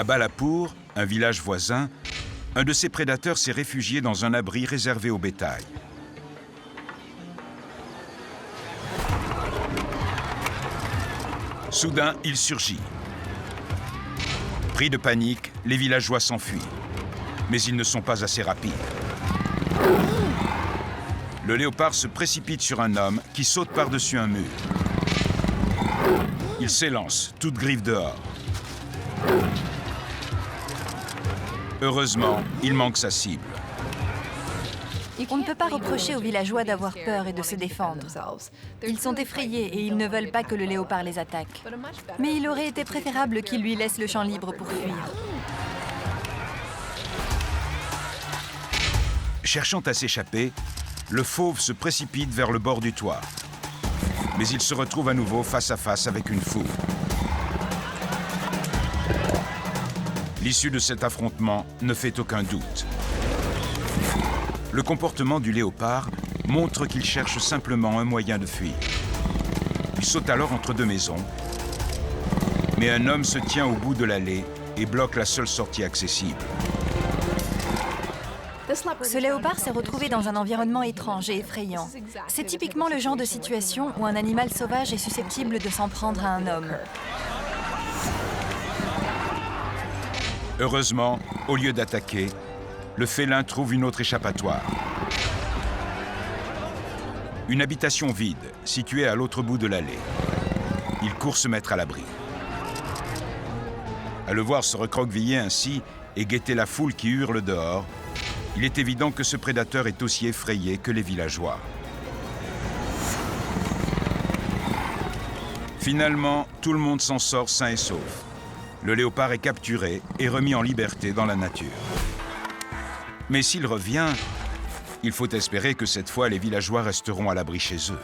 À Balapour, un village voisin, un de ses prédateurs s'est réfugié dans un abri réservé au bétail. Soudain, il surgit. Pris de panique, les villageois s'enfuient. Mais ils ne sont pas assez rapides. Le léopard se précipite sur un homme qui saute par-dessus un mur. Il s'élance, toute griffe dehors. Heureusement, il manque sa cible. On ne peut pas reprocher aux villageois d'avoir peur et de se défendre. Ils sont effrayés et ils ne veulent pas que le léopard les attaque. Mais il aurait été préférable qu'il lui laisse le champ libre pour fuir. Cherchant à s'échapper, le fauve se précipite vers le bord du toit. Mais il se retrouve à nouveau face à face avec une foule. L'issue de cet affrontement ne fait aucun doute. Le comportement du léopard montre qu'il cherche simplement un moyen de fuir. Il saute alors entre deux maisons, mais un homme se tient au bout de l'allée et bloque la seule sortie accessible. Ce léopard s'est retrouvé dans un environnement étrange et effrayant. C'est typiquement le genre de situation où un animal sauvage est susceptible de s'en prendre à un homme. Heureusement, au lieu d'attaquer, le félin trouve une autre échappatoire. Une habitation vide, située à l'autre bout de l'allée. Il court se mettre à l'abri. À le voir se recroqueviller ainsi et guetter la foule qui hurle dehors, il est évident que ce prédateur est aussi effrayé que les villageois. Finalement, tout le monde s'en sort sain et sauf. Le léopard est capturé et remis en liberté dans la nature. Mais s'il revient, il faut espérer que cette fois les villageois resteront à l'abri chez eux.